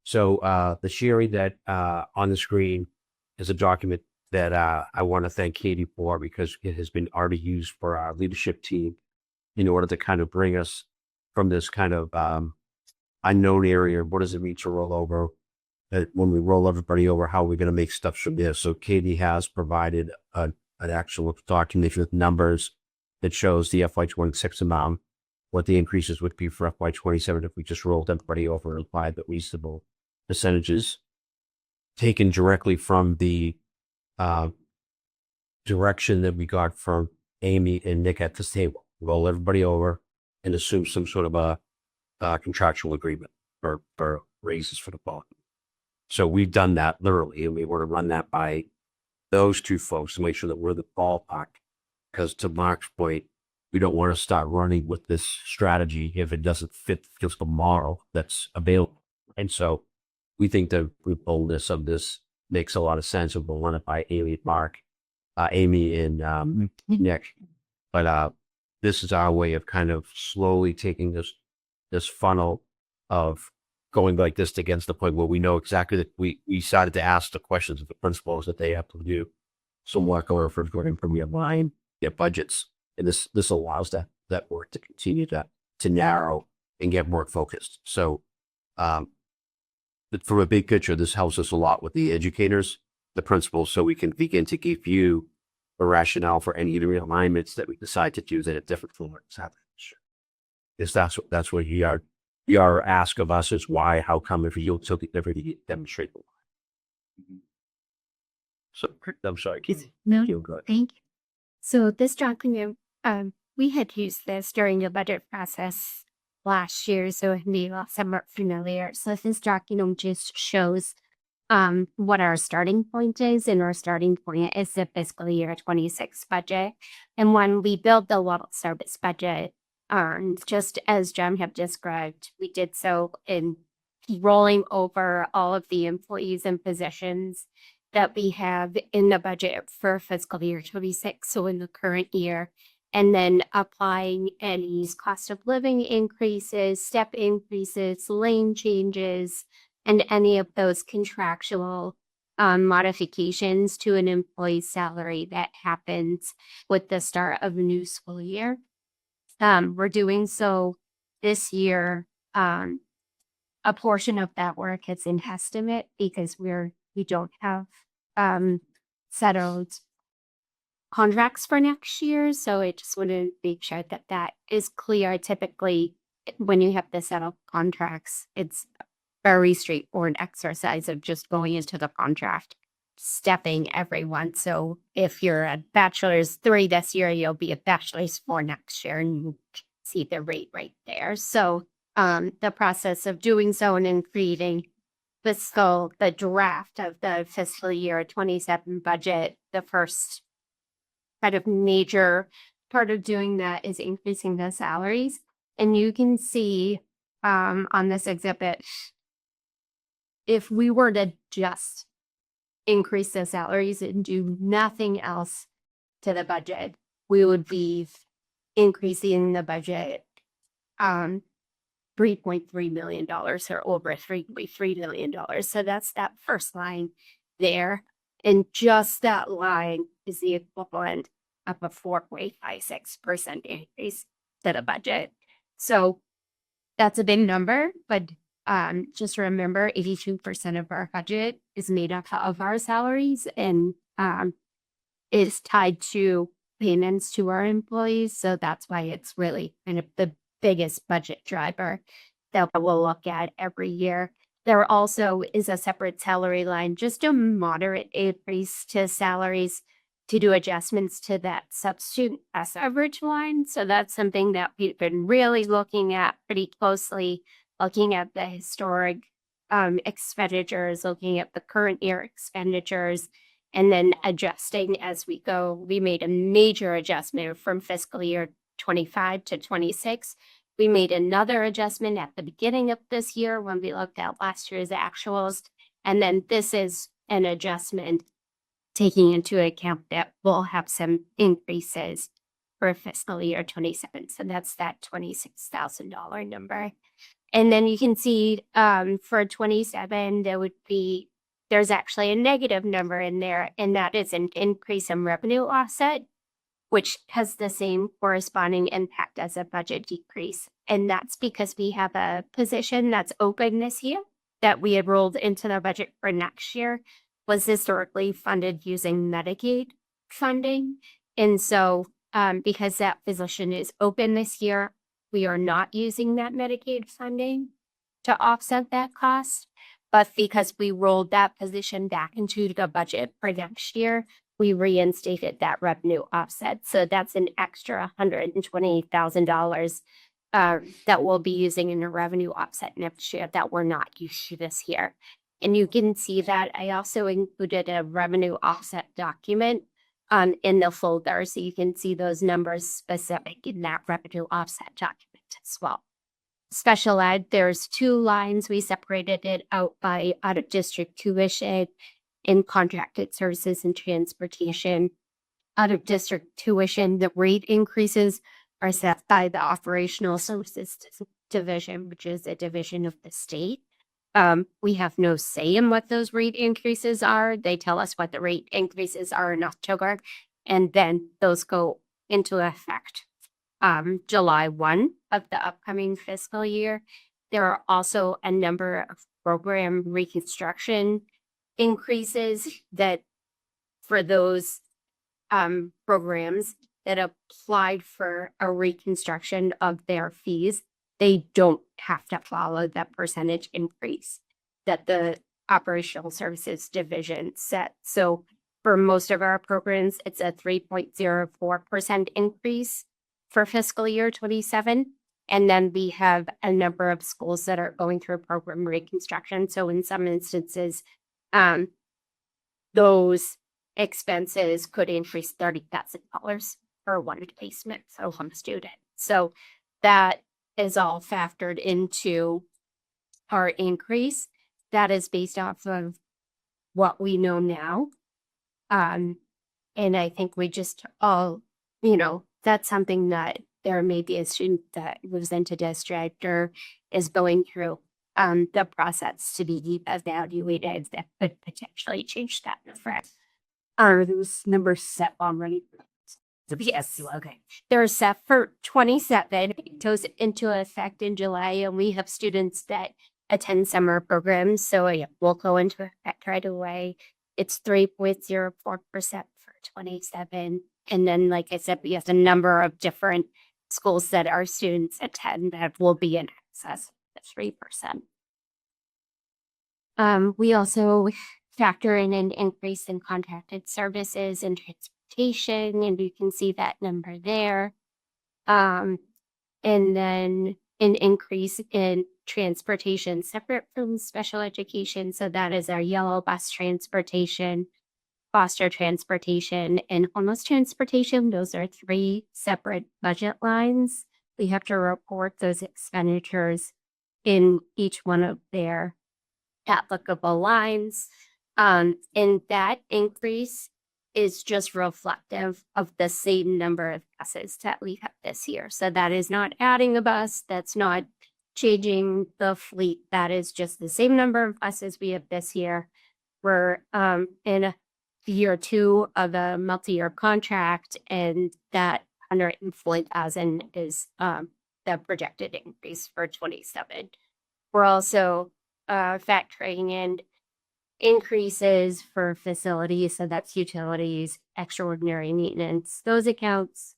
So the sharing that on the screen is a document that I want to thank Katie for, because it has been already used for our leadership team in order to kind of bring us from this kind of unknown area. What does it mean to roll over? When we roll everybody over, how are we going to make stuff from there? So Katie has provided an actual document with numbers that shows the FY26 amount, what the increases would be for FY27 if we just rolled everybody over and applied the reasonable percentages, taken directly from the direction that we got from Amy and Nick at this table. Roll everybody over and assume some sort of a contractual agreement for raises for the fall. So we've done that literally, and we want to run that by those two folks to make sure that we're the ballpark. Because to Mark's point, we don't want to start running with this strategy if it doesn't fit the fiscal model that's available. And so we think the boldness of this makes a lot of sense, and we'll run it by Amy and Mark, Amy and Nick. But this is our way of kind of slowly taking this funnel of going like this to get to the point where we know exactly that we started to ask the questions of the principals that they have to do. So walk over for from your line, get budgets. And this allows that work to continue to narrow and get more focused. So but from a big picture, this helps us a lot with the educators, the principals, so we can begin to give you a rationale for any realignments that we decide to do that at different formats happen. Is that's what your ask of us is why, how come, if you'll still never demonstrate the line. So I'm sorry. No, You're good. thank you. So this document, we had used this during the budget process last year, so it may be somewhat familiar. So this document just shows what our starting point is, and our starting point is the fiscal year 26 budget. And when we build the level service budget, just as Jem have described, we did so in rolling over all of the employees and positions that we have in the budget for fiscal year 26, so in the current year, and then applying any cost of living increases, step increases, lane changes, and any of those contractual modifications to an employee's salary that happens with the start of a new school year. We're doing so this year. A portion of that work is in estimate because we don't have settled contracts for next year. So I just want to make sure that is clear. Typically, when you have the settled contracts, it's a very straightforward exercise of just going into the contract, stepping everyone. So if you're a bachelor's 3 this year, you'll be a bachelor's 4 next year, and you see the rate right there. So the process of doing so and then creating the draft of the fiscal year 27 budget, the first kind of major part of doing that is increasing the salaries. And you can see on this exhibit, if we were to just increase the salaries and do nothing else to the budget, we would be increasing the budget $3.3 million or over $3.3 million. So that's that first line there. And just that line is the equivalent of a 4.56% increase to the budget. So that's a big number, but just remember 82% of our budget is made up of our salaries and is tied to payments to our employees. So that's why it's really kind of the biggest budget driver that we'll look at every year. There also is a separate salary line, just a moderate increase to salaries to do adjustments to that substitute average line. So that's something that we've been really looking at pretty closely, looking at the historic expenditures, looking at the current year expenditures, and then adjusting as we go. We made a major adjustment from fiscal year 25 to 26. We made another adjustment at the beginning of this year when we looked at last year's actuals. And then this is an adjustment taking into account that we'll have some increases for fiscal year 27. So that's that $26,000 number. And then you can see for 27, there's actually a negative number in there, and that is an increase in revenue offset, which has the same corresponding impact as a budget decrease. And that's because we have a position that's open this year that we had rolled into the budget for next year, was historically funded using Medicaid funding. And so because that position is open this year, we are not using that Medicaid funding to offset that cost. But because we rolled that position back into the budget for next year, we reinstated that revenue offset. So that's an extra $120,000 that we'll be using in a revenue offset next year that we're not used to this year. And you can see that I also included a revenue offset document in the folder. So you can see those numbers specific in that revenue offset document as well. Special ed, there's 2 lines. We separated it out by out of district tuition in contracted services and transportation. Out of district tuition, the rate increases are set by the operational services division, which is a division of the state. We have no say in what those rate increases are. They tell us what the rate increases are in October, and then those go into effect July 1 of the upcoming fiscal year. There are also a number of program reconstruction increases that for those programs that applied for a reconstruction of their fees, they don't have to follow that percentage increase that the operational services division set. So for most of our programs, it's a 3.04% increase for fiscal year 27. And then we have a number of schools that are going through program reconstruction. So in some instances, those expenses could increase $30,000 for one placement, so one student. So that is all factored into our increase. That is based off of what we know now. And I think we just all, that's something that there may be a student that moves into district or is going through the process to be evaluated that could potentially change that. Are those numbers set already? Yes. Okay. They're set for 27. It goes into effect in July, and we have students that attend summer programs. So we'll go into effect right away. It's 3.04% for 27. And then, like I said, we have a number of different schools that our students attend that will be in excess of 3%. We also factor in an increase in contracted services and transportation, and you can see that number there. And then an increase in transportation separate from special education. So that is our yellow bus transportation, foster transportation, and homeless transportation. Those are 3 separate budget lines. We have to report those expenditures in each one of their applicable lines. And that increase is just reflective of the same number of buses that we have this year. So that is not adding a bus. That's not changing the fleet. That is just the same number of buses we have this year. We're in year 2 of a multi-year contract, and that 140,000 is the projected increase for 27. We're also factoring in increases for facilities, so that's utilities, extraordinary maintenance, those accounts.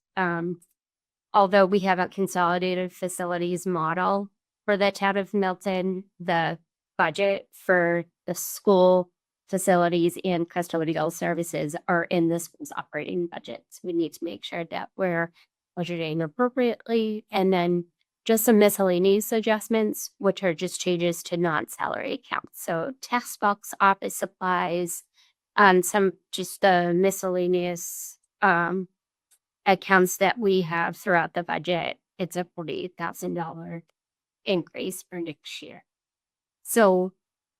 Although we have a consolidated facilities model for the town of Milton, the budget for the school facilities and custodial services are in the school's operating budgets. We need to make sure that we're budgeting appropriately, and then just some miscellaneous adjustments, which are just changes to non-salary accounts. So textbooks, office supplies, some just the miscellaneous accounts that we have throughout the budget. It's a $48,000 increase for next year. So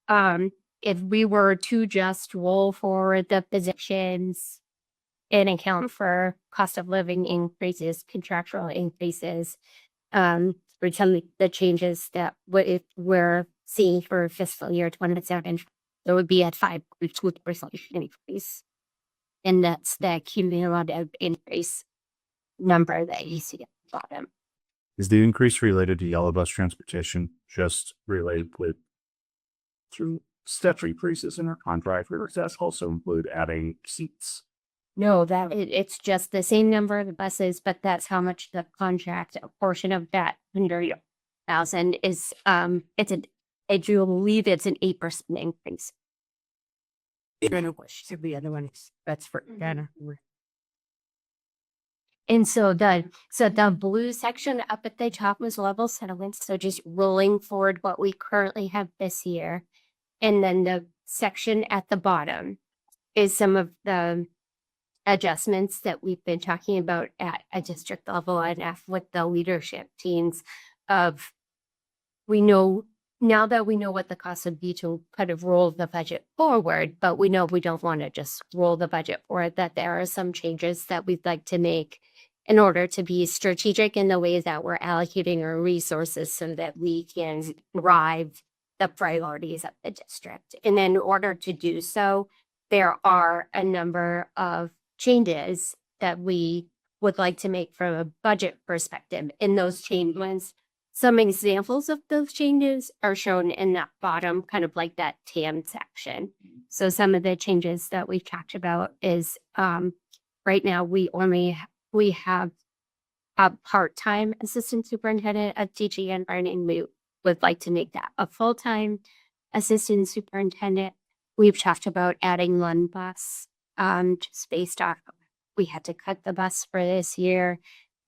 if we were to just roll forward the positions and account for cost of living increases, contractual increases, for some of the changes that if we're seeing for fiscal year 27, there would be a 5.2% increase. And that's the cumulative increase number that you see at the bottom. Is the increase related to yellow bus transportation just related with through step increases in our contract, or does that also include adding seats? No, that it's just the same number of the buses, but that's how much the contract, a portion of that 100,000 is, I do believe it's an 8% increase. So the other one is, that's for Ghana. And so the blue section up at the top was level settlements. So just rolling forward what we currently have this year. And then the section at the bottom is some of the adjustments that we've been talking about at a district level and with the leadership teams of, we know now that we know what the cost would be to kind of roll the budget forward, but we know we don't want to just roll the budget forward, that there are some changes that we'd like to make in order to be strategic in the way that we're allocating our resources so that we can drive the priorities of the district. And in order to do so, there are a number of changes that we would like to make from a budget perspective. In those changes, some examples of those changes are shown in that bottom, kind of like that TAM section. So some of the changes that we've talked about is right now we have a part-time assistant superintendent of teaching and learning. We would like to make that a full-time assistant superintendent. We've talked about adding one bus, just based off, we had to cut the bus for this year.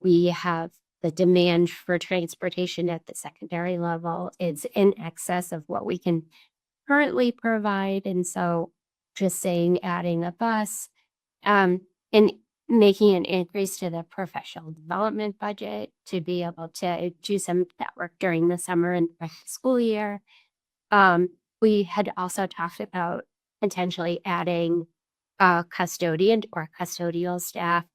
We have the demand for transportation at the secondary level is in excess of what we can currently provide. And so just saying adding a bus, and making an increase to the professional development budget to be able to do some of that work during the summer and school year. We had also talked about potentially adding a custodian or custodial staff.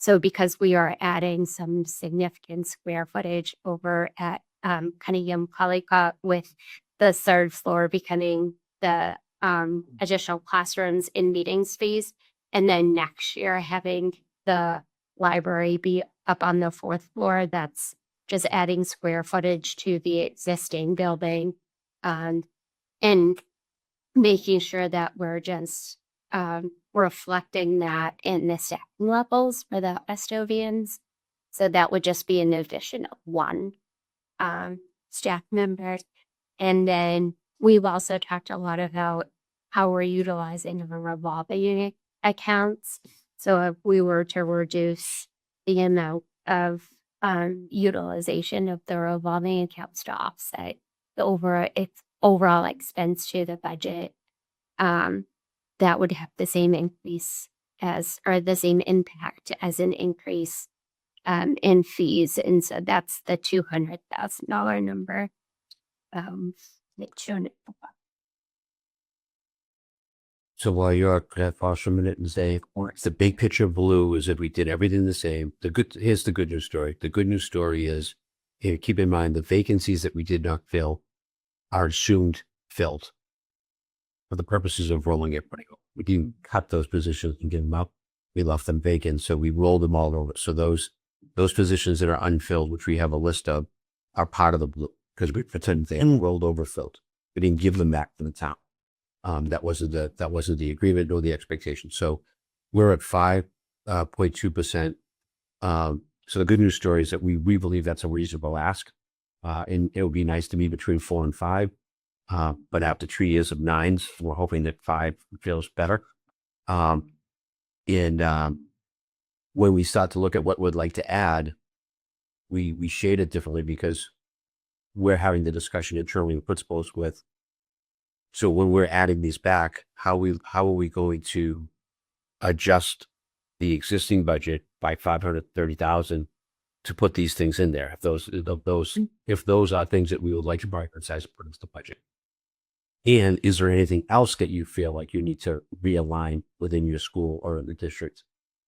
So because we are adding some significant square footage over at Cunningham Collycott, with the third floor becoming the additional classrooms in meeting space, and then next year having the library be up on the fourth floor, that's just adding square footage to the existing building, and making sure that we're just reflecting that in the staffing levels for the custodians. So that would just be an addition of one staff member. And then we've also talked a lot about how we're utilizing the revolving accounts. So if we were to reduce the amount of utilization of the revolving accounts to offset the overall expense to the budget, that would have the same increase as, or the same impact as an increase in fees. And so that's the $200,000 number that's shown at the bottom. So while you're gonna pause for a minute and say, the big picture blue is if we did everything the same. Here's the good news story. The good news story is, keep in mind the vacancies that we did not fill are assumed filled for the purposes of rolling everybody over. We didn't cut those positions and give them up. We left them vacant, so we rolled them all over. So those positions that are unfilled, which we have a list of, are part of the blue because we pretended they hadn't rolled over filled. We didn't give them back to the town. That wasn't the agreement or the expectation. So we're at 5.2%. So the good news story is that we believe that's a reasonable ask. And it would be nice to be between 4 and 5. But after 3 years of 9s, we're hoping that 5 feels better. And when we start to look at what we'd like to add, we shade it differently because we're having the discussion internally with principals with. So when we're adding these back, how are we going to adjust the existing budget by $530,000 to put these things in there? If those are things that we would like to prioritize and put into the budget. And is there anything else that you feel like you need to realign within your school or in the district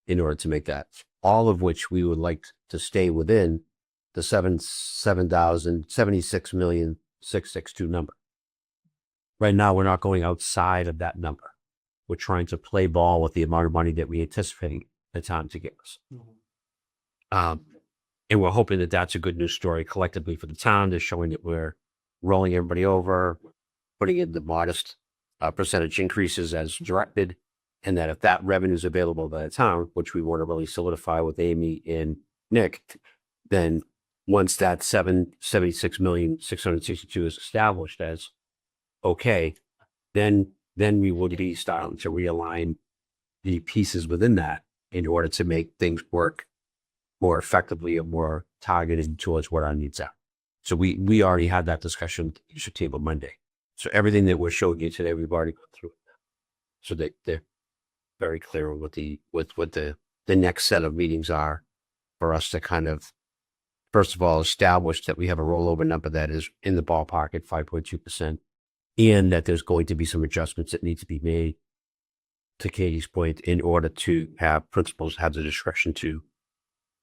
in order to make that? All of which we would like to stay within the 76,662 number. Right now, we're not going outside of that number. We're trying to play ball with the amount of money that we anticipate the town to give us. And we're hoping that that's a good news story collectively for the town. They're showing that we're rolling everybody over, putting in the modest percentage increases as directed, and that if that revenue is available by the town, which we want to really solidify with Amy and Nick, then once that 76,662 is established as okay, then we would be starting to realign the pieces within that in order to make things work more effectively and more targeted towards what our needs are. So we already had that discussion at the leadership table Monday. So everything that we're showing you today, we've already gone through it. So they're very clear on what the next set of meetings are for us to kind of, first of all, establish that we have a rollover number that is in the ballpark at 5.2%, and that there's going to be some adjustments that need to be made, to Katie's point, in order to have principals have the discretion to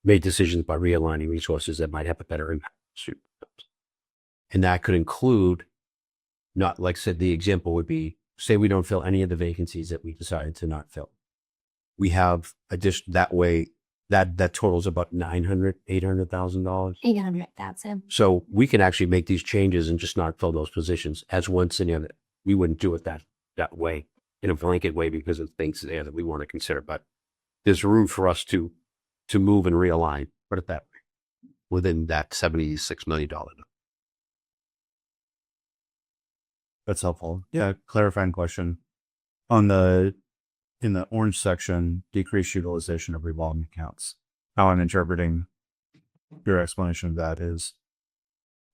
make decisions by realigning resources that might have a better impact. And that could include, not like I said, the example would be, say we don't fill any of the vacancies that we decided to not fill. We have that way, that totals about $800,000. 800,000. So we can actually make these changes and just not fill those positions as one scenario. We wouldn't do it that way, in a blanket way, because of things there that we want to consider. But there's room for us to move and realign, put it that way, within that $76 million. That's helpful. Yeah, clarifying question. In the orange section, decreased utilization of revolving accounts. How I'm interpreting your explanation of that is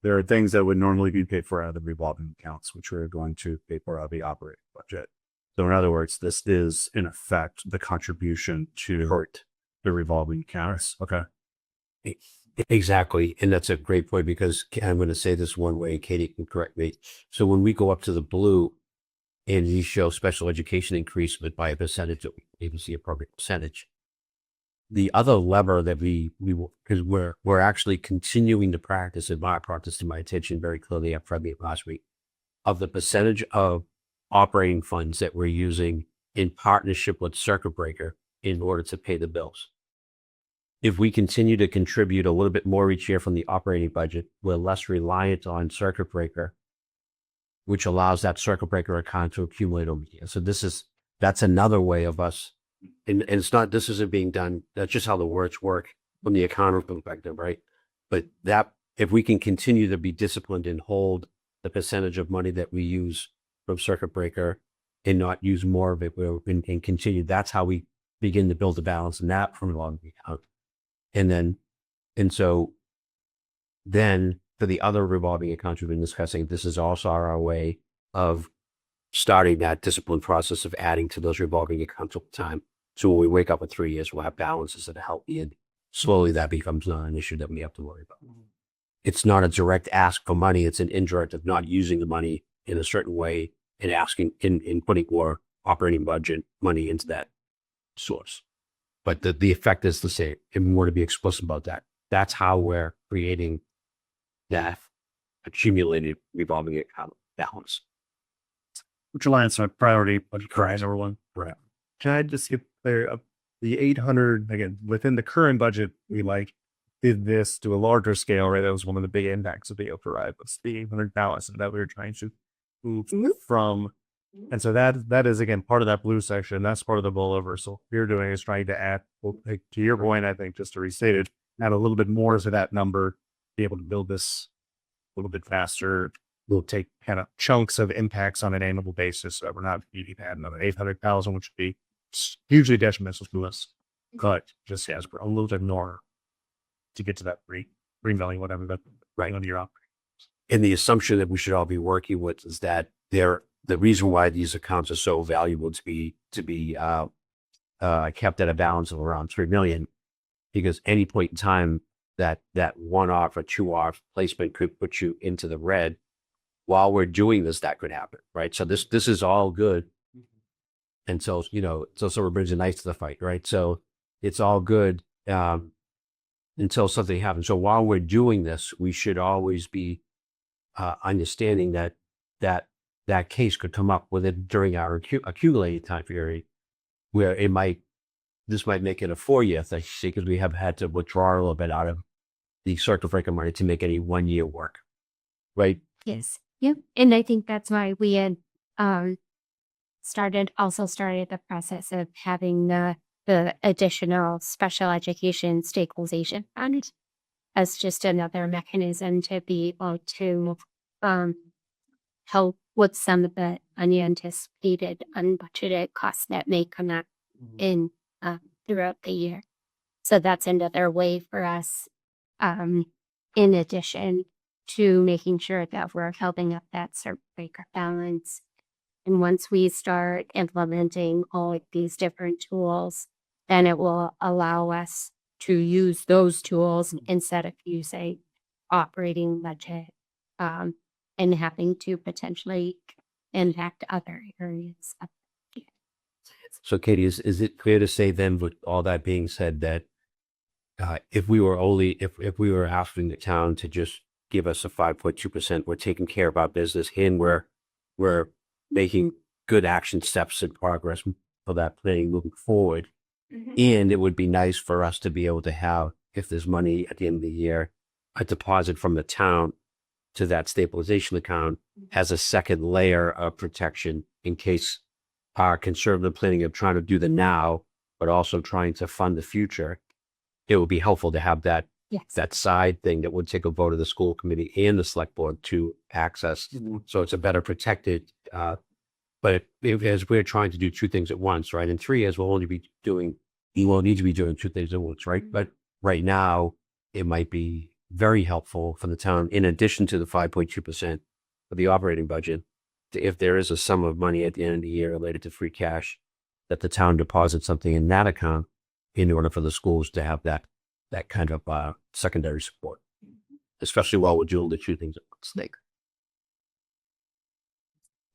there are things that would normally be paid for out of the revolving accounts, which we're going to pay for out of the operating budget. So in other words, this is in effect the contribution to the revolving accounts. Okay. Exactly. And that's a great point, because I'm going to say this one way, Katie can correct me. So when we go up to the blue and you show special education increase, but by a percentage, that we even see appropriate percentage. The other lever that we because we're actually continuing to practice, and my practice to my attention very clearly after I meet last week, of the percentage of operating funds that we're using in partnership with Circuit Breaker in order to pay the bills. If we continue to contribute a little bit more each year from the operating budget, we're less reliant on Circuit Breaker, which allows that Circuit Breaker account to accumulate over the year. So that's another way of us, and it's not, this isn't being done, that's just how the words work from the accounting perspective, right? But that, if we can continue to be disciplined and hold the percentage of money that we use from Circuit Breaker and not use more of it and continue, that's how we begin to build the balance in that from along the account. And so for the other revolving accounts we've been discussing, this is also our way of starting that disciplined process of adding to those revolving accounts over time. So when we wake up in 3 years, we'll have balances that are healthy, and slowly that becomes not an issue that we have to worry about. It's not a direct ask for money. It's an indirect of not using the money in a certain way and asking in putting more operating budget money into that source. But the effect is the same. And we want to be explicit about that. That's how we're creating that accumulated revolving account balance. Which aligns with priority budget number one. Right. Can I just get there? The 800, again, within the current budget, we did this to a larger scale, right? That was one of the big impacts of the override, was the 800,000 that we were trying to move from. And so that is, again, part of that blue section. That's part of the rollover. So what we're doing is trying to add, well, to your point, I think, just to restate it, add a little bit more to that number, be able to build this a little bit faster. We'll take kind of chunks of impacts on an annual basis. So we're not needing to add another 800,000, which would be hugely detrimental to us. But just as we're a little bit more to get to that green value, whatever, but right under your operating. And the assumption that we should all be working with is that the reason why these accounts are so valuable to be kept at a balance of around 3 million, because any point in time that one off or two off placement could put you into the red. While we're doing this, that could happen, right? So this is all good. And so, so someone brings a knife to the fight, right? So it's all good. until something happens. So while we're doing this, we should always be understanding that case could come up with it during our accumulated time period, where this might make it a 4-year thing, because we have had to withdraw a little bit out of the circuit breaker money to make any 1-year work, right? Yes. Yep. And I think that's why we had started the process of having the additional special education stabilization fund as just another mechanism to be able to help with some of the unanticipated, unbudgeted costs that may come up in throughout the year. So that's another way for us, in addition to making sure that we're helping up that circuit breaker balance. And once we start implementing all of these different tools, then it will allow us to use those tools instead of using operating budget and having to potentially impact other areas. So Katie, is it clear to say then, with all that being said, that if we were asking the town to just give us a 5.2%, we're taking care of our business and we're making good action steps and progress for that planning moving forward. And it would be nice for us to be able to have, if there's money at the end of the year, a deposit from the town to that stabilization account as a second layer of protection in case our conservative planning of trying to do the now, but also trying to fund the future. It would be helpful to have that that side thing that would take a vote of the school committee and the select board to access. So it's a better protected, but as we're trying to do two things at once, right? In 3 years, we won't need to be doing two things at once, right? But right now, it might be very helpful for the town, in addition to the 5.2% of the operating budget, if there is a sum of money at the end of the year related to free cash, that the town deposits something in that account in order for the schools to have that kind of secondary support, especially while we're doing the two things at once.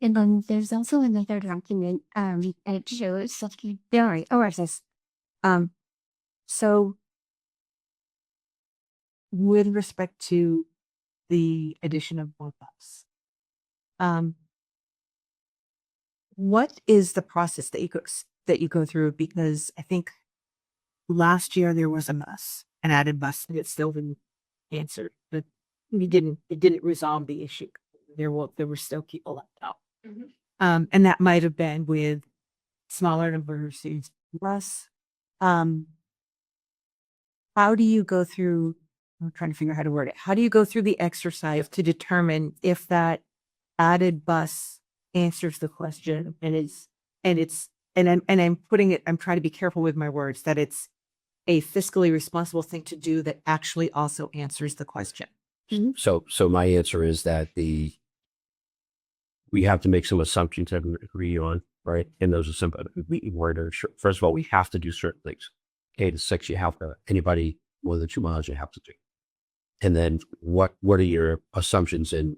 And then there's also another document it shows something very OSS. So with respect to the addition of more bus, what is the process that you go through? Because I think last year there was an added bus that still didn't answer, but it didn't resolve the issue. There were still people left out. And that might have been with smaller numbers of bus. How do you go through? I'm trying to figure out how to word it. How do you go through the exercise to determine if that added bus answers the question I'm trying to be careful with my words, that it's a fiscally responsible thing to do that actually also answers the question. So my answer is that we have to make some assumptions that we agree on, right? And those are simple. First of all, we have to do certain things. K to 6, you have to, anybody more than 2 miles, you have to do. And then what are your assumptions in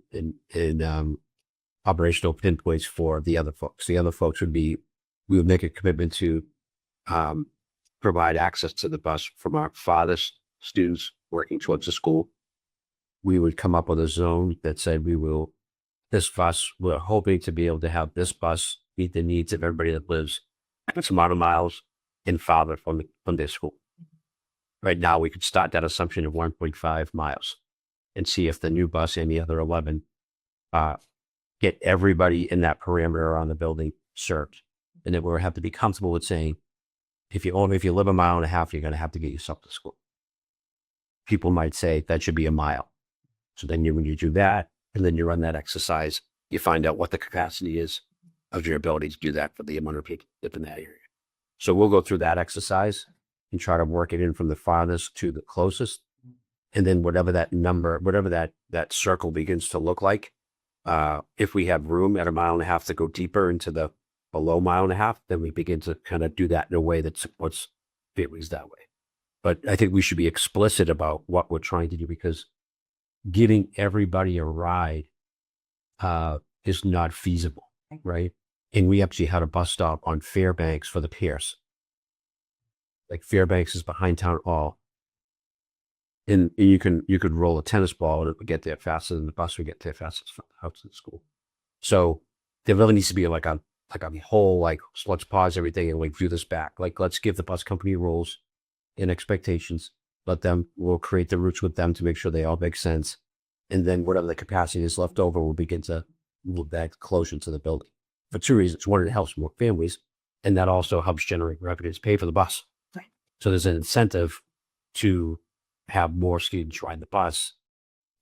operational pinpoints for the other folks? The other folks we would make a commitment to provide access to the bus from our farthest students working towards the school. We would come up with a zone that said we're hoping to be able to have this bus meet the needs of everybody that lives some amount of miles and farther from their school. Right now, we could start that assumption of 1.5 miles and see if the new bus and the other 11 get everybody in that parameter around the building served. And then we'll have to be comfortable with saying, if you live 1.5 miles, you're going to have to get yourself to school. People might say that should be 1 mile. So then when you do that, and then you run that exercise, you find out what the capacity is of your ability to do that for the amount of people that live in that area. So we'll go through that exercise and try to work it in from the farthest to the closest. And then whatever that circle begins to look like, if we have room at 1.5 miles to go deeper into the below 1.5 miles, then we begin to kind of do that in a way that supports families that way. But I think we should be explicit about what we're trying to do, because giving everybody a ride is not feasible, right? And we actually had a bus stop on Fairbanks for the Pierce. Like Fairbanks is behind town hall. And you could roll a tennis ball and it would get there faster than the bus would get there faster from the house to the school. So there really needs to be like a whole, like, so let's pause everything and like view this back. Like, let's give the bus company rules and expectations. We'll create the routes with them to make sure they all make sense. And then whatever the capacity is left over, we'll begin to move that closer to the building. For two reasons. One, it helps more families, and that also helps generate revenues, pay for the bus. Right. So there's an incentive to have more students ride the bus,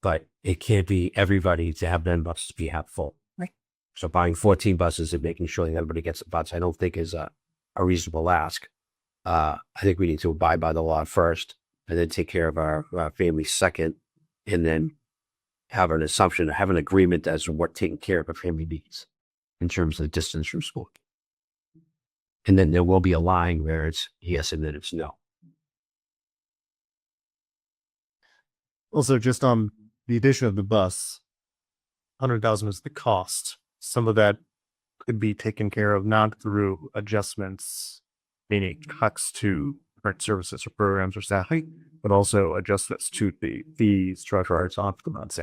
but it can't be everybody to have 10 buses be half full. Right. So buying 14 buses and making sure that everybody gets a bus, I don't think is a reasonable ask. I think we need to abide by the law first, and then take care of our families second, and then have an assumption, have an agreement as to what taking care of a family needs in terms of the distance from school. And then there will be a line where it's yes and then it's no. Also, just on the addition of the bus, 100,000 is the cost. Some of that could be taken care of not through adjustments, meaning cuts to current services or programs or staffing, but also adjustments to the fee structure. It's off the month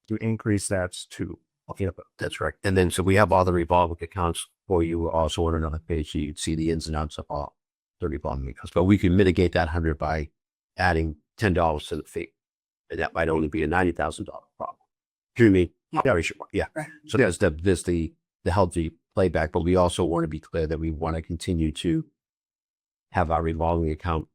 to increase that to. Yeah, that's right. And then, so we have all the revolving accounts for you also on another page, so you'd see the ins and outs of all the revolving accounts. But we can mitigate that 100 by adding $10 to the fee. And that might only be a $90,000 problem. Do you mean? Very sure. Yeah. Right. So there's the healthy playback, but we also want to be clear that we want to continue to have our revolving account,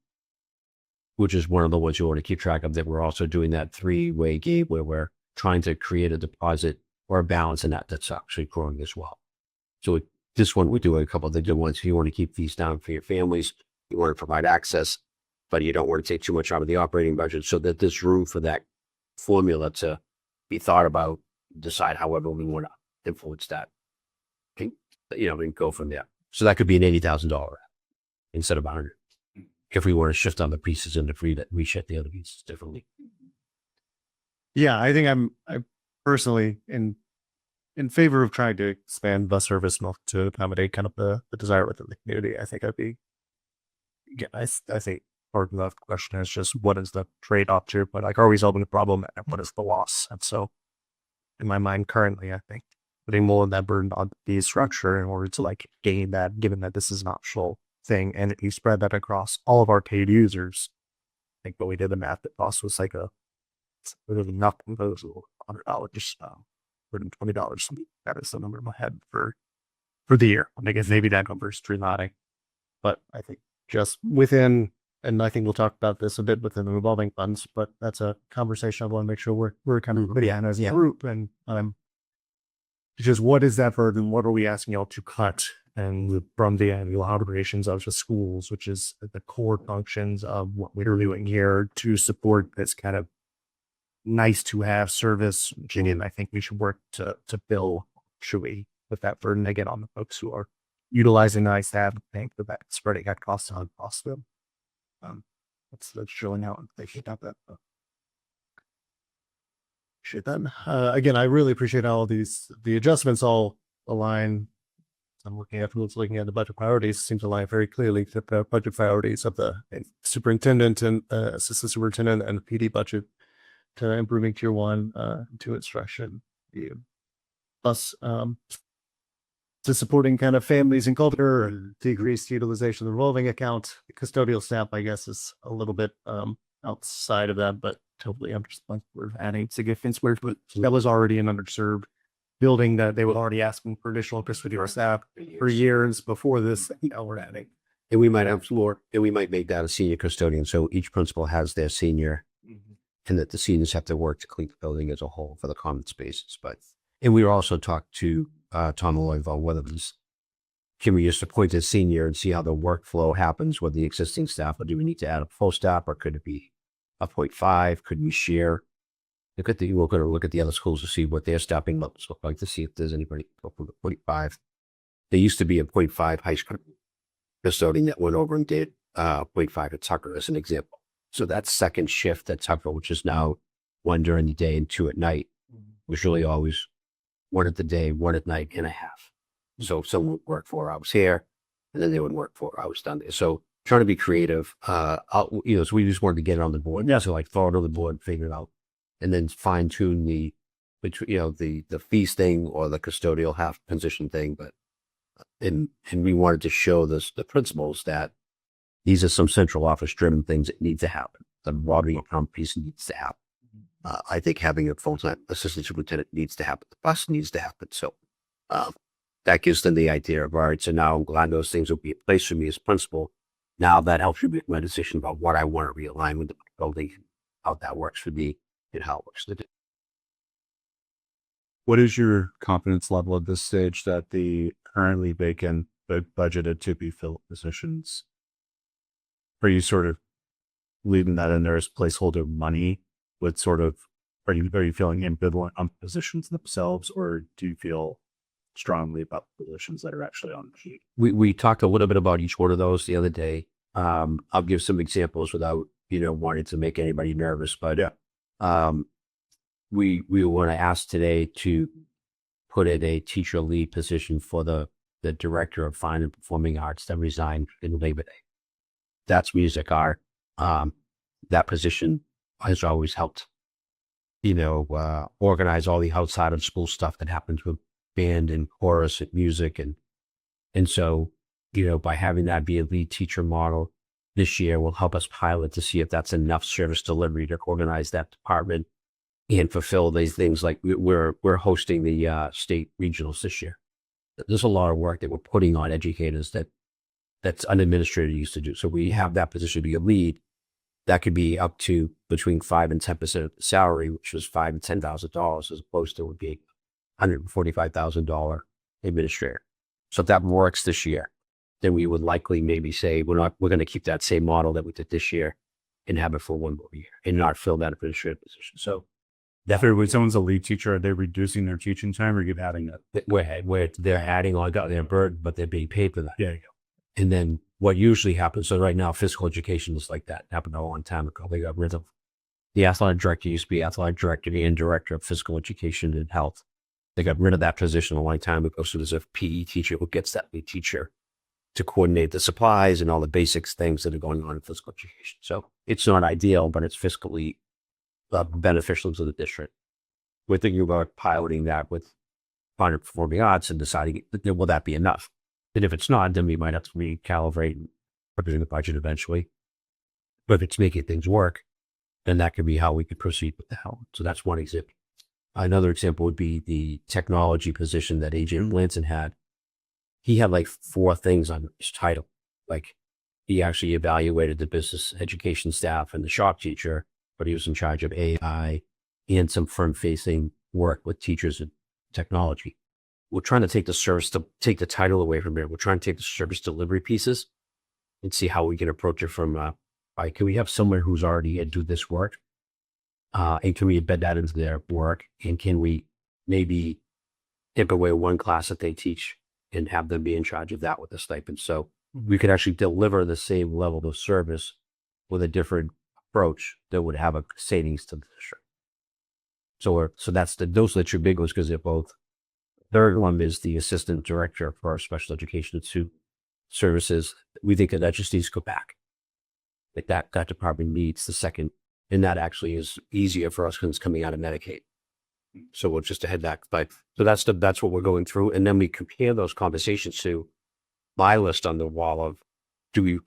which is one of the ones you want to keep track of, that we're also doing that 3-way game where we're trying to create a deposit or a balance in that's actually growing as well. So this one, we do a couple of the good ones. You want to keep these down for your families. You want to provide access, but you don't want to take too much out of the operating budget, so that there's room for that formula to be thought about, decide however we want to influence that. Okay? And go from there. So that could be an $80,000 instead of 100. If we want to shift on the pieces and we shift the other pieces differently. Yeah, I think I'm personally in favor of trying to expand bus service to accommodate kind of the desire within the community. I think I think part of the question is just what is the trade-off to, but like, are we solving the problem and what is the loss? And so in my mind currently, I think putting more of that burden on the structure in order to like gain that, given that this is an optional thing, and if you spread that across all of our paid users, I think when we did the math, the cost was like nothing, but it was $100, $120. That is the number in my head for the year. I guess maybe that number is dramatic, but I think just within, and I think we'll talk about this a bit within the revolving funds, but that's a conversation I want to make sure we're kind of putting on as a group, and just what is that burden? What are we asking y'all to cut? And from the annual operations of the schools, which is the core functions of what we're doing here to support this kind of nice to have service. And I think we should work to bill, should we, with that burden again on the folks who are utilizing nice to have, think that spreading that cost on cost them. That's showing out and thinking about that. Shit, then again, I really appreciate all the adjustments all align. I'm looking at the budget priorities, seems to align very clearly to the budget priorities of the superintendent and assistant superintendent and the PD budget to improving tier 1 to instruction, plus to supporting kind of families and culture and decreased utilization of the revolving account. The custodial staff, I guess, is a little bit outside of that, but totally understand we're adding significant square foot. That was already an underserved building that they were already asking for additional custodial staff for years before this. We're adding. And we might have more, and we might make that a senior custodian. So each principal has their senior, and that the seniors have to work to clean the building as a whole for the common spaces. And we also talked to Tom Malloy about whether can we just appoint a senior and see how the workflow happens with the existing staff, or do we need to add a full staff, or could it be a 0.5? Could we share? We're going to look at the other schools to see what their staffing levels look like, to see if there's anybody go from the 0.5. There used to be a 0.5 high school custodian that went over and did 0.5 at Tucker as an example. So that second shift at Tucker, which is now 1 during the day and 2 at night, was really always 1 at the day, 1 at night, and a half. So someone would work 4 hours here, and then they would work 4 hours down there. So trying to be creative. So we just wanted to get it on the board. Yeah, so like throw it on the board, figure it out, and then fine tune the fees thing or the custodial half position thing. But and we wanted to show the principals that these are some central office driven things that need to happen. The lottery account piece needs to happen. I think having a full-time assistant superintendent needs to happen. The bus needs to happen. So that gives them the idea of, all right, so now I'm glad those things will be in place for me as principal. Now that helps me make my decision about what I want to realign with the building, how that works for me, and how it works for the What is your confidence level at this stage that the currently vacant but budgeted to be filled positions, are you sort of leaving that in there as placeholder money with sort of, are you feeling ambivalent on positions themselves, or do you feel strongly about the positions that are actually on the sheet? We talked a little bit about each one of those the other day. I'll give some examples without, wanting to make anybody nervous, but we were asked today to put in a teacher lead position for the director of fine and performing arts that resigned in Labor Day. That's music art. That position has always helped, organize all the outside of school stuff that happens with band and chorus and music. And so, by having that be a lead teacher model this year will help us pilot to see if that's enough service delivery to organize that department and fulfill these things. Like we're hosting the state regionals this year. There's a lot of work that we're putting on educators that's an administrator used to do. So we have that position to be a lead. That could be up to between 5 and 10% of the salary, which was $5,000 and $10,000, as opposed to would be $145,000 administrator. So if that works this year, then we would likely maybe say we're going to keep that same model that we did this year and have it for one more year and not fill that administrative position. So So when someone's a lead teacher, are they reducing their teaching time, or are you adding that? where they're adding on their burden, but they're being paid for that. Yeah, And then what usually happens, so right now, physical education is like that. It happened a long time ago. They got rid of the athletic director, used to be athletic director and director of physical education and health. They got rid of that position a long time ago. So there's a PE teacher who gets that lead teacher to coordinate the supplies and all the basics things that are going on in physical education. So it's not ideal, but it's fiscally beneficial to the district. We're thinking about piloting that with fine and performing arts and deciding, will that be enough? And if it's not, then we might have to recalibrate and put it in the budget eventually. But if it's making things work, then that could be how we could proceed with the help. So that's one example. Another example would be the technology position that AJ Blanton had. He had like 4 things on his title. Like he actually evaluated the business education staff and the shop teacher, but he was in charge of AI and some front-facing work with teachers and technology. We're trying to take the title away from it. We're trying to take the service delivery pieces and see how we can approach it from, can we have someone who's already do this work? And can we embed that into their work? And can we maybe tip away one class that they teach and have them be in charge of that with a stipend? So we could actually deliver the same level of service with a different approach that would have a savings to the district. So those are the 2 big ones, because they're both. Third one is the assistant director for our special education services. We think that just needs to go back. Like that department needs the second, and that actually is easier for us because it's coming out of Medicaid. So we'll just head back. But so that's what we're going through, and then we compare those conversations to my list on the wall of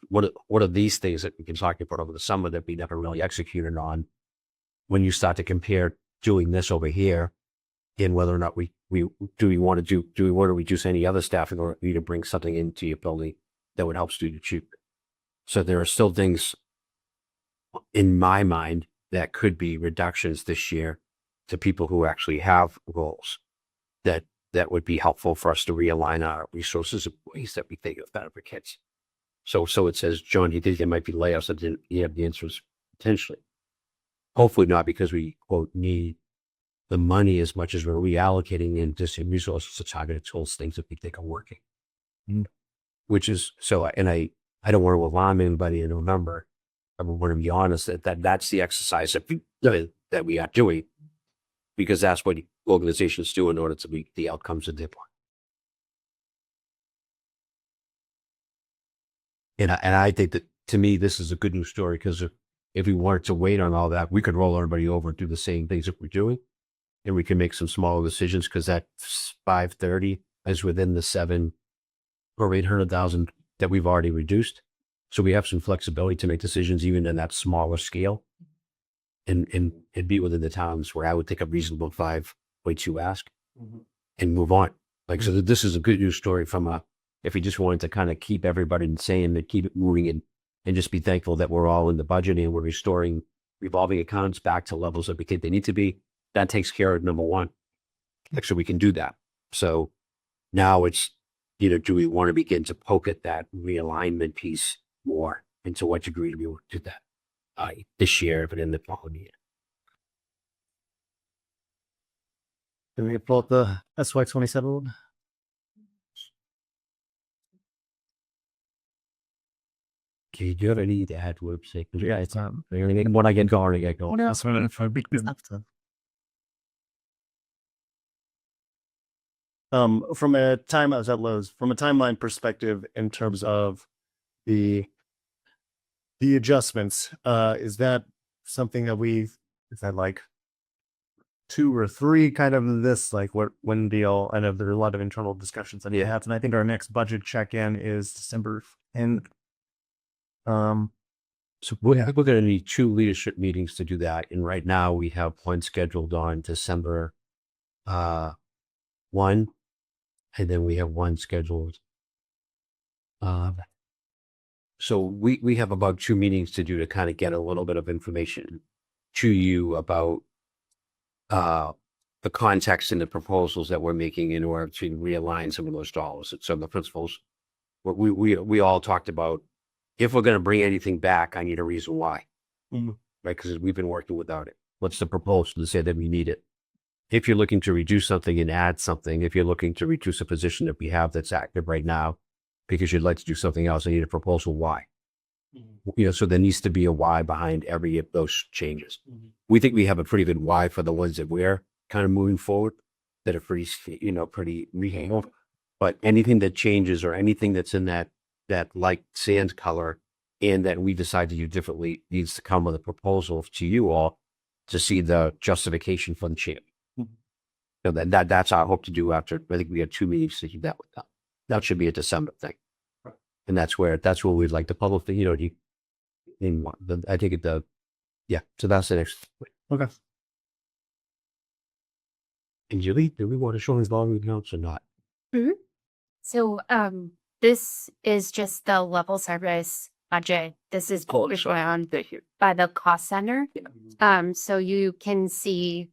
what are these things that we can talk about over the summer that we never really executed on. When you start to compare doing this over here, and whether or not we want to reduce any other staffing, or you to bring something into your building that would help students cheaper. So there are still things in my mind that could be reductions this year to people who actually have roles that would be helpful for us to realign our resources in ways that we think are better for kids. So it says, John, you think there might be layoffs? And then you have the answers potentially. Hopefully not, because we, quote, need the money as much as we're reallocating into some resources to target tools, things that we think are working. Which is, so, and I don't want to alarm anybody in November. I want to be honest that's the exercise that we are doing, because that's what organizations do in order to meet the outcomes that they want. And I think that, to me, this is a good news story, because if we wanted to wait on all that, we could roll everybody over and do the same things that we're doing. And we can make some smaller decisions, because that 530 is within the 7 or 800,000 that we've already reduced. So we have some flexibility to make decisions even in that smaller scale, and be within the towns where I would take a reasonable 5.2 ask and move on. Like, so that this is a good news story if we just wanted to kind of keep everybody the same and keep it moving, and just be thankful that we're all in the budget and we're restoring revolving accounts back to levels that we think they need to be. That takes care of number one. Like, so we can do that. So now it's, do we want to begin to poke at that realignment piece more, and to what degree do we want to do that this year, but in the following year? Can we pull up the SY27 one? Okay, do you have any to add to what I'm saying? Yeah, it's not. When I get going, I get going. That's what if I big from a time I was at Lowe's, from a timeline perspective, in terms of the adjustments, is that something that is that like 2 or 3 kind of this, like when deal? I know there are a lot of internal discussions that need to happen. I think our next budget check-in is December 10th. So we're going to need 2 leadership meetings to do that. And right now we have one scheduled on December 1, and then we have one scheduled. So we have about 2 meetings to do to kind of get a little bit of information to you about the context and the proposals that we're making in order to realign some of those dollars. Some of the principles we all talked about. If we're going to bring anything back, I need a reason why, right? Because we've been working without it. What's the proposal to say that we need it? If you're looking to reduce something and add something, if you're looking to reduce a position that we have that's active right now, because you'd like to do something else, I need a proposal why. So there needs to be a why behind every of those changes. We think we have a pretty good why for the ones that we're kind of moving forward, that are pretty reasonable. But anything that changes, or anything that's in that like sand color, and that we decide to do differently, needs to come with a proposal to you all to see the justification for the change. That's our hope to do after. I think we have 2 meetings to keep that with them. That should be a December thing. And that's where we'd like the public to, I think so that's the next. Okay. And Julie, do we want to show his long accounts or not? So this is just the level service budget. This is around by the cost center. So you can see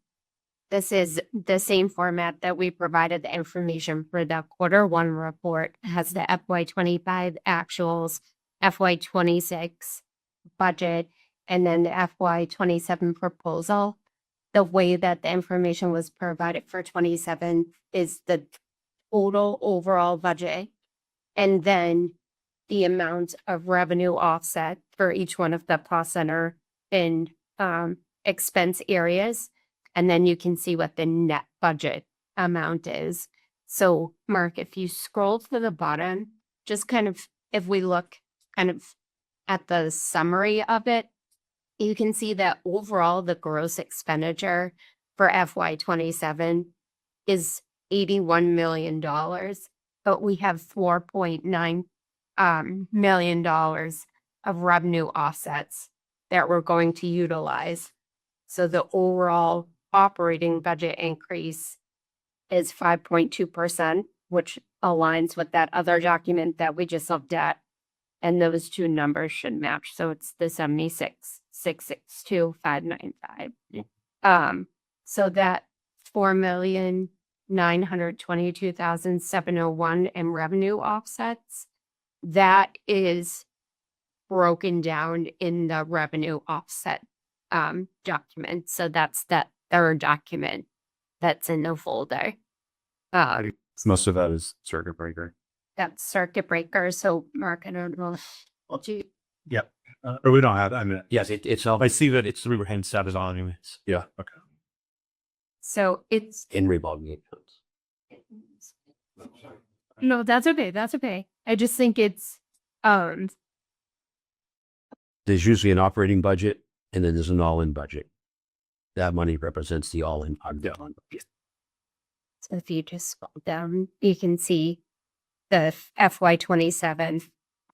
this is the same format that we provided the information for the Q1 report. It has the FY25 actuals, FY26 budget, and then the FY27 proposal. The way that the information was provided for 27 is the total overall budget, and then the amount of revenue offset for each one of the cost center and expense areas. And then you can see what the net budget amount is. So Mark, if you scroll to the bottom, just kind of, if we look kind of at the summary of it, you can see that overall the gross expenditure for FY27 is $81 million, but we have $4.9 million of revenue offsets that we're going to utilize. So the overall operating budget increase is 5.2%, which aligns with that other document that we just looked at. And those 2 numbers should match. So it's the 76,662,595. So that $4,922,701 in revenue offsets, that is broken down in the revenue offset document. So that's that 3rd document that's in the folder. Most of that is circuit breaker. That's circuit breaker. So Mark, I don't know. Yep. Or we don't have. I mean, Yes, it's all. I see that it's the hand status on anyways. Yeah. Okay. So it's in revolving accounts. no, that's okay. That's okay. I just think it's there's usually an operating budget and then there's an all-in budget. That money represents the all-in budget. So if you just scroll down, you can see the FY27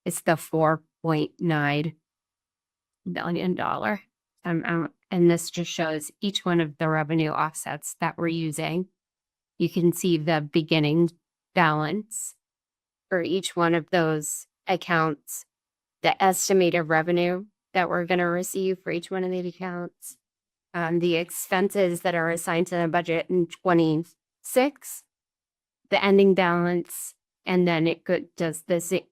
is the $4.9 million amount. And this just shows each one of the revenue offsets that we're using. You can see the beginning balance for each one of those accounts, the estimated revenue that we're going to receive for each one of the accounts, the expenses that are assigned to the budget in 26, the ending balance, and then it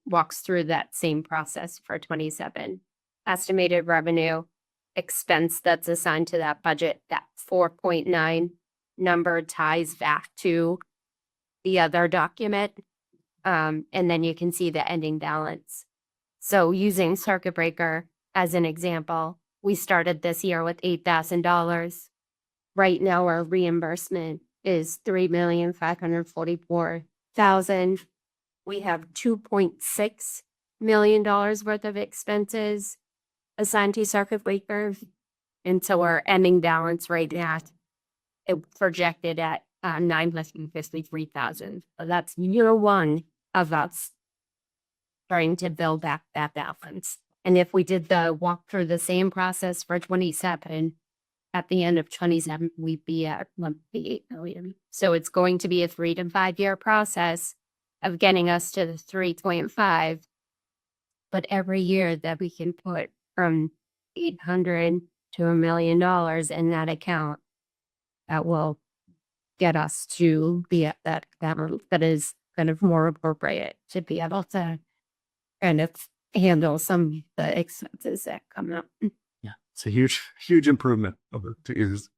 walks through that same process for 27. Estimated revenue, expense that's assigned to that budget, that 4.9 number ties back to the other document. And then you can see the ending balance. So using circuit breaker as an example, we started this year with $8,000. Right now, our reimbursement is $3,544,000. We have $2.6 million worth of expenses assigned to circuit breaker. And so our ending balance right now, it projected at $953,000. So that's year one of us starting to build back that balance. And if we did the walk through the same process for 27, at the end of 27, we'd be at $1.8 million. So it's going to be a 3 to 5 year process of getting us to the 3.5. But every year that we can put from 800 to $1 million in that account, that will get us to be at that amount that is kind of more appropriate to be able to kind of handle some of the expenses that come up. Yeah, it's a huge, huge improvement over 2 years.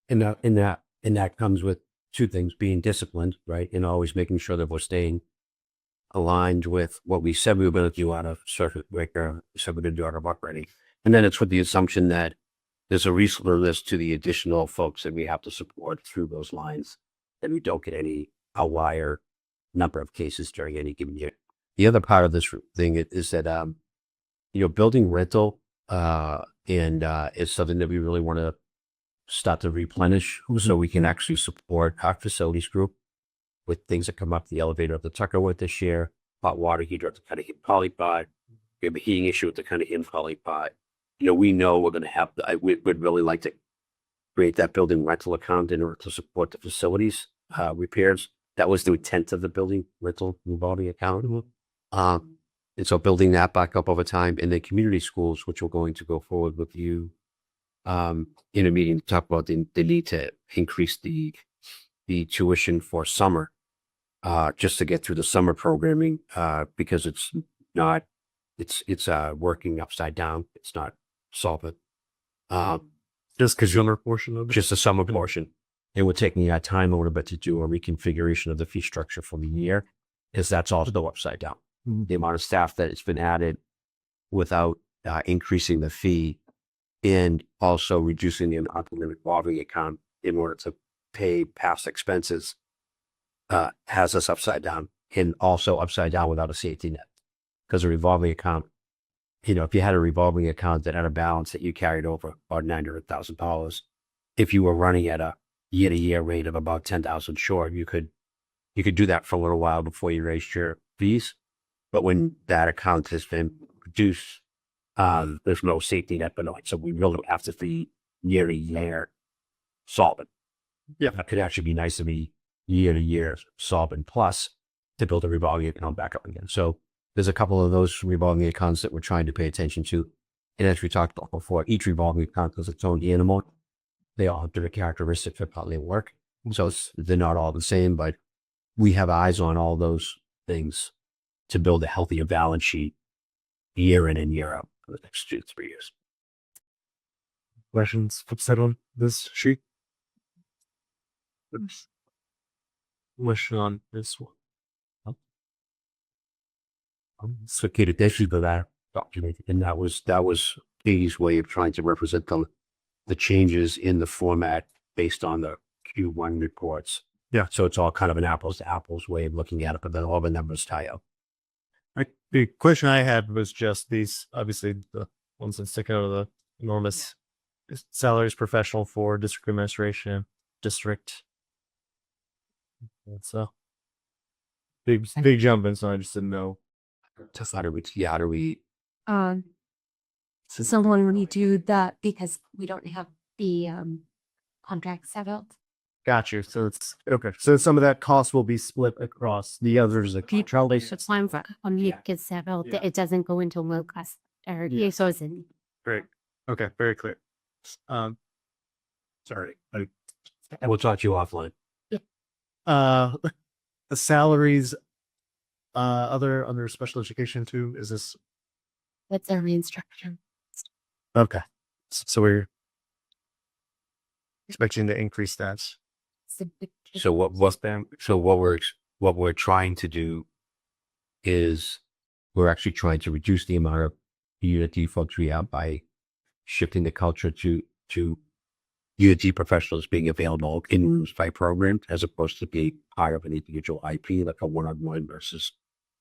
And that comes with two things: being disciplined, right, and always making sure that we're staying aligned with what we said we were going to do out of circuit breaker, said we're going to do out of operating. And then it's with the assumption that there's a reasonableness to the additional folks that we have to support through those lines, that we don't get any outlier number of cases during any given year. The other part of this thing is that, building rental is something that we really want to start to replenish so we can actually support our facilities group with things that come up, the elevator up the Tucker with this year, hot water heater at the Cunningham Polypod. We have a heating issue at the Cunningham Polypod. We know we're going to have, we'd really like to create that building rental account in order to support the facilities repairs. That was the intent of the building rental revolving account. And so building that back up over time, and then community schools, which we're going to go forward with you in a meeting to talk about the need to increase the tuition for summer, just to get through the summer programming, because it's working upside down. It's not solvent. Just because you're a portion of it? Just the summer portion. And we're taking our time a little bit to do a reconfiguration of the fee structure for the year, because that's also upside down. The amount of staff that has been added without increasing the fee, and also reducing the amount of the revolving account in order to pay past expenses, has us upside down, and also upside down without a safety net. Because a revolving account, if you had a revolving account that had a balance that you carried over about $900,000, if you were running at a year-to-year rate of about 10,000 short, you could do that for a little while before you raised your fees. But when that account has been reduced, there's no safety net below it. So we really have to be year-to-year solvent. Yeah. That could actually be nice to be year-to-year solvent plus to build a revolving account back up again. So there's a couple of those revolving accounts that we're trying to pay attention to. And as we talked about before, each revolving account has its own animal. They all have different characteristics of how they work. So they're not all the same, but we have eyes on all those things to build a healthier balance sheet year in and year out for the next 2 to 3 years. Questions set on this sheet? Question on this one. So Kate, thank you for that document. And that was Katie's way of trying to represent the changes in the format based on the Q1 reports. Yeah. So it's all kind of an apples to apples way of looking at it, but then all the numbers tie up. Right. The question I had was just these, obviously the ones that stick out of the enormous salaries professional for district administration, district. So big jump in, so I just didn't know. Just how do we, So when we do that, because we don't have the contract settled. Got you. So it's okay. So some of that cost will be split across the others. It's time for when it gets settled, Yeah. it doesn't go into low cost or Yeah. so it's in. Great. Okay. Very clear. Sorry. we'll talk to you offline. The salaries, under special education too. Is this That's our instruction. okay? So we're expecting to increase that. So what we're trying to do is we're actually trying to reduce the amount of UNT folks we have by shifting the culture to UNT professionals being available in rooms by program as opposed to being part of an individual IP, like a one-on-one versus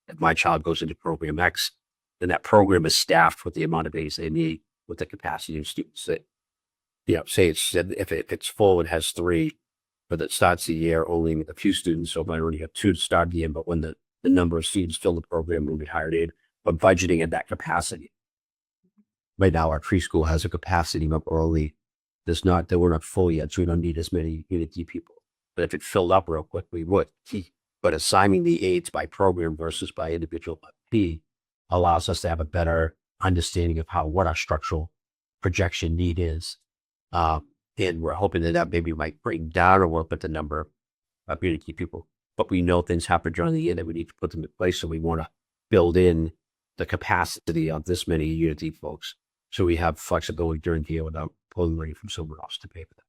if my child goes into program X, then that program is staffed with the amount of days they need with the capacity of students that, say if it's full, it has 3, but it starts the year only with a few students. So it might only have 2 to start the year, but when the number of students fill the program will be hired in, but budgeting at that capacity. Right now, our preschool has a capacity of early. That we're not full yet, so we don't need as many UNT people. But if it filled up real quick, we would. But assigning the aides by program versus by individual IP allows us to have a better understanding of what our structural projection need is. And we're hoping that maybe might bring down a little bit the number of UNT people. But we know things happen during the year that we need to put them in place. So we want to build in the capacity of this many UNT folks. So we have flexibility during the year without pulling money from somewhere else to pay for them.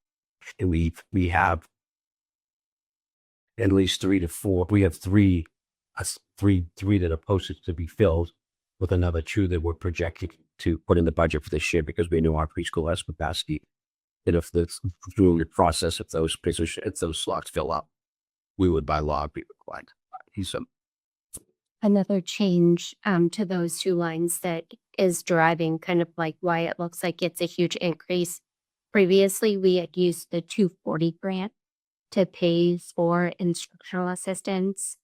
And we have at least 3 to 4. We have three that are posted to be filled with another 2 that we're projecting to put in the budget for this year because we know our preschool has capacity. And if through the process, if those slots fill up, we would by law be required to use them. Another change to those 2 lines that is driving kind of like why it looks like it's a huge increase. Previously, we had used the 240 grant to pay for instructional assistants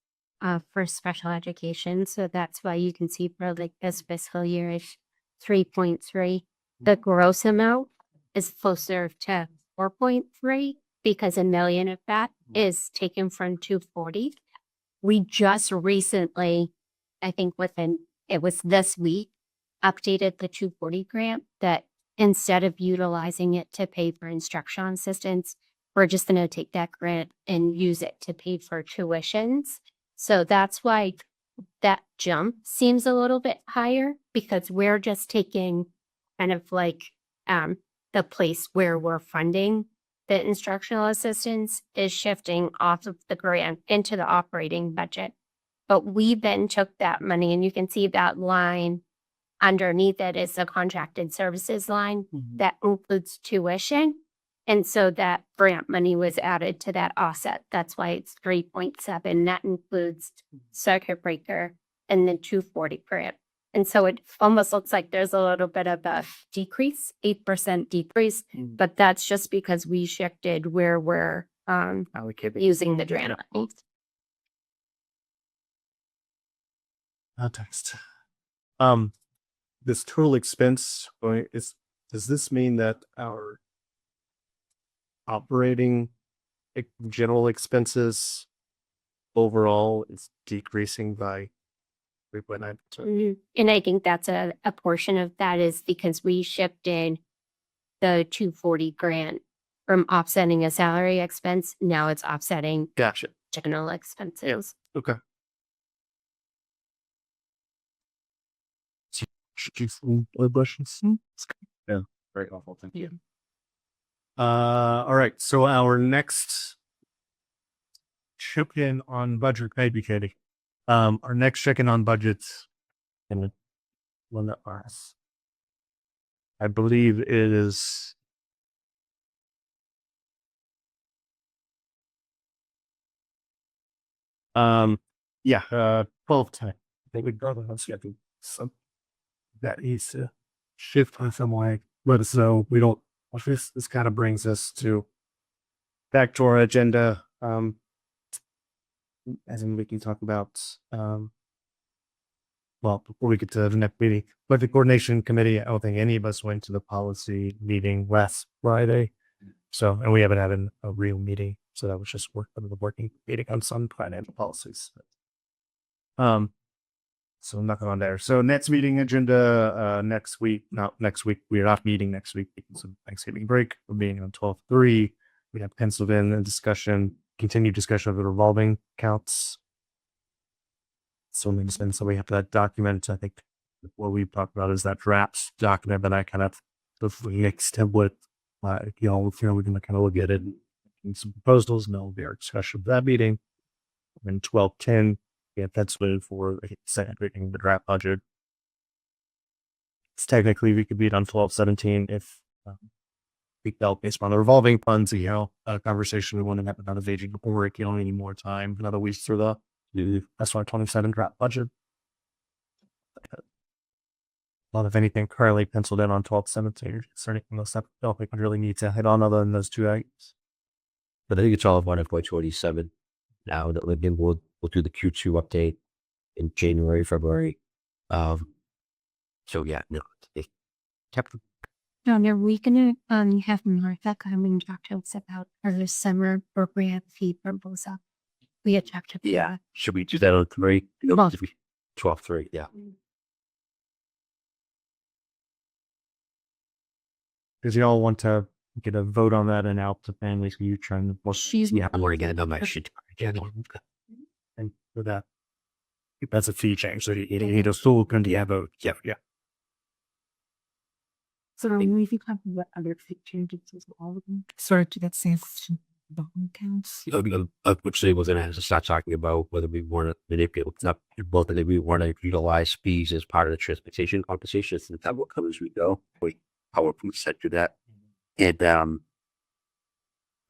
for special education. So that's why you can see for like this fiscal year is 3.3. The gross amount is closer to 4.3 because $1 million of that is taken from 240. We just recently, I think it was this week, updated the 240 grant that instead of utilizing it to pay for instructional assistance, we're just going to take that grant and use it to pay for tuitions. So that's why that jump seems a little bit higher because we're just taking kind of like the place where we're funding the instructional assistance is shifting off of the grant into the operating budget. But we then took that money, and you can see that line underneath it is the contracted services line that includes tuition. And so that grant money was added to that offset. That's why it's 3.7. That includes circuit breaker and the 240 grant. And so it almost looks like there's a little bit of a decrease, 8% decrease, but that's just because we shifted where we're using the grant. Context. This total expense does this mean that our operating general expenses overall is decreasing by 3.9%? And I think that's a portion of that is because we shifted the 240 grant from offsetting a salary expense. Now it's offsetting Gotcha. general expenses. Okay. Other questions? Yeah, very helpful. Thank you. All right. So our next check-in on budget, maybe Katie. Our next check-in on budgets, and one that I believe it is. Yeah, 12:10. think we'd rather have scheduled some that needs to shift in some way. Let us know. We don't. Well, this kind of brings us to back to our agenda. As in, we can talk about. Well, before we get to the next meeting, but the coordination committee, I don't think any of us went to the policy meeting last Friday. So, and we haven't had a real meeting. So that was just the working meeting on some financial policies. So nothing on there. So next meeting agenda, next week, we're not meeting next week because of Thanksgiving break. We're meeting on 12/3. We have penciled in a discussion, continued discussion of the revolving accounts. So we have that document. I think what we've talked about is that drafts document that I kind of the next template. We're going to kind of look at it and some proposals, and there'll be our discussion of that meeting. And 12/10, yeah, that's for second reading the draft budget. It's technically we could beat on 12/17 if we felt based on the revolving funds, a conversation we want to have about evading or any more time, another week through the SY27 draft budget. Not if anything currently penciled in on 12/17. Is there anything else that I don't think we really need to hit on other than those two items? But I think it's all about FY27 now that we'll do the Q2 update in January, February. So yeah, no, it kept. John, are we gonna have Martha coming talk to us about her summer program fee proposal? We had talked about that. Should we do that on 3? 12/3, yeah. Because y'all want to get a vote on that and out to families who you trying to. Well, yeah, I'm going to get my shit. And for that, that's a fee change. So you just still going to have a yeah. So we think have what other fee changes as well. Sort of to that same bond counts. I would say we're going to have to start talking about whether we want to manipulate, not both that we want to utilize fees as part of the transportation compensation. Since that will come as we go. How we set to that. And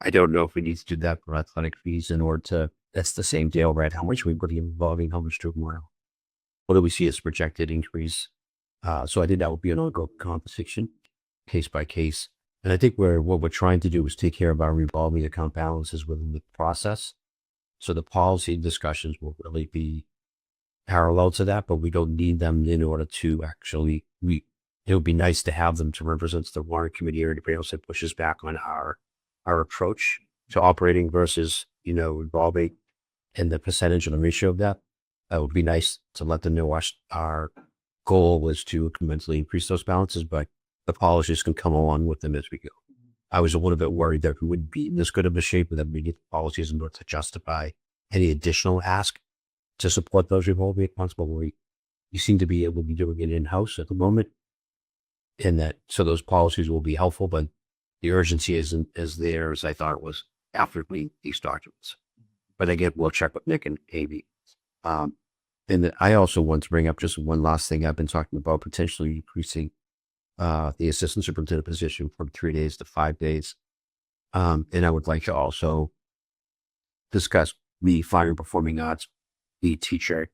I don't know if we need to do that for athletic fees in order to, that's the same deal, right? How much we would be involving, how much tomorrow? What do we see as projected increase? So I think that would be an ongoing conversation, case by case. And I think what we're trying to do is take care of our revolving account balances within the process. So the policy discussions will really be parallel to that, but we don't need them in order to actually, it would be nice to have them to represent the warrant committee or anybody else that pushes back on our approach to operating versus, revolving and the percentage and the ratio of that. That would be nice to let them know our goal was to incrementally increase those balances, but the policies can come along with them as we go. I was a little bit worried that we wouldn't be in this good of a shape that we need the policies in order to justify any additional ask to support those revolving accounts, but we seem to be able to be doing it in-house at the moment. And that, so those policies will be helpful, but the urgency isn't as there as I thought it was after reading these documents. But again, we'll check with Nick and Amy. And then I also want to bring up just one last thing. I've been talking about potentially increasing the assistant superintendent position from 3 days to 5 days. And I would like to also discuss the fine and performing arts, the teacher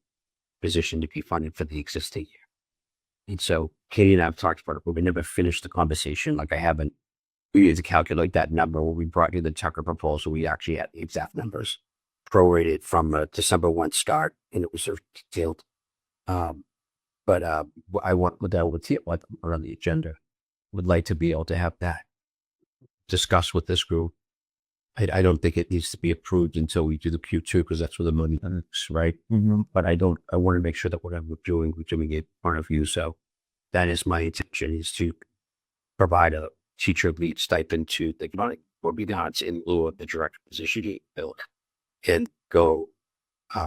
position to be funded for the existing year. And so Katie and I have talked about it, but we never finished the conversation. We need to calculate that number. When we brought you the Tucker proposal, we actually had the exact numbers prorated from a December 1 start, and it was sort of detailed. But I want that with you on the agenda. Would like to be able to have that discussed with this group. I don't think it needs to be approved until we do the Q2 because that's where the money is, right? Mm-hmm. But I want to make sure that whatever we're doing it in front of you. So that is my intention, is to provide a teacher lead stipend to the money or be odds in lieu of the director position build and go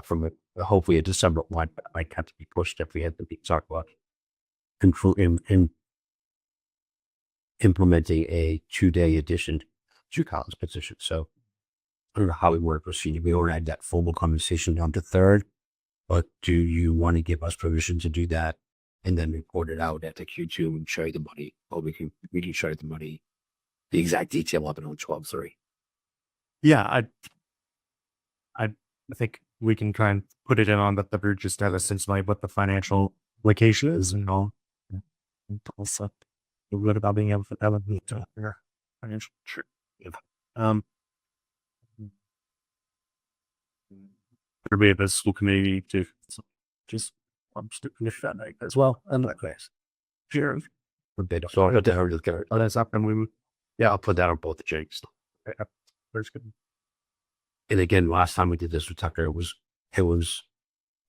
from hopefully a December 1, but it might have to be pushed if we had to talk about implementing a 2-day addition to college position. So I don't know how we want to proceed. We already had that formal conversation down to 3rd, but do you want to give us permission to do that and then report it out at the Q2 and show you the money? Or we can show you the money, the exact detail of it on 12/3. Yeah, I think we can try and put it in on the third, just to have a sense of like what the financial location is and all. And also, feel good about being able to have a financial. Sure. Everybody at the school committee to just finish that night as well. And that class. Sure. So I'll just get it. Oh, that's up and we. Yeah, I'll put that on both the jakes. There's good. And again, last time we did this with Tucker, it was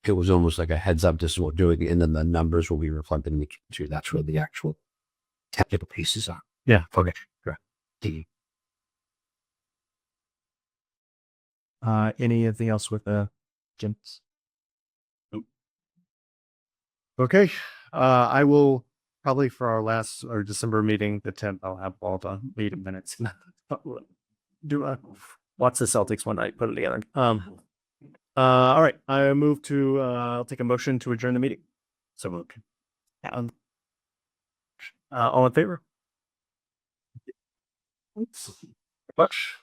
almost like a heads up. This is what we're doing, and then the numbers will be reflected in the Q2. That's where the actual technical pieces are. Yeah. Okay. Correct. Anything else with Jim's? Nope. Okay. I will probably for our last or December meeting, the 10th, I'll have all the meeting minutes. Do watch the Celtics one night, put it together. All right. I move to I'll take a motion to adjourn the meeting. So moved. All in favor? Much.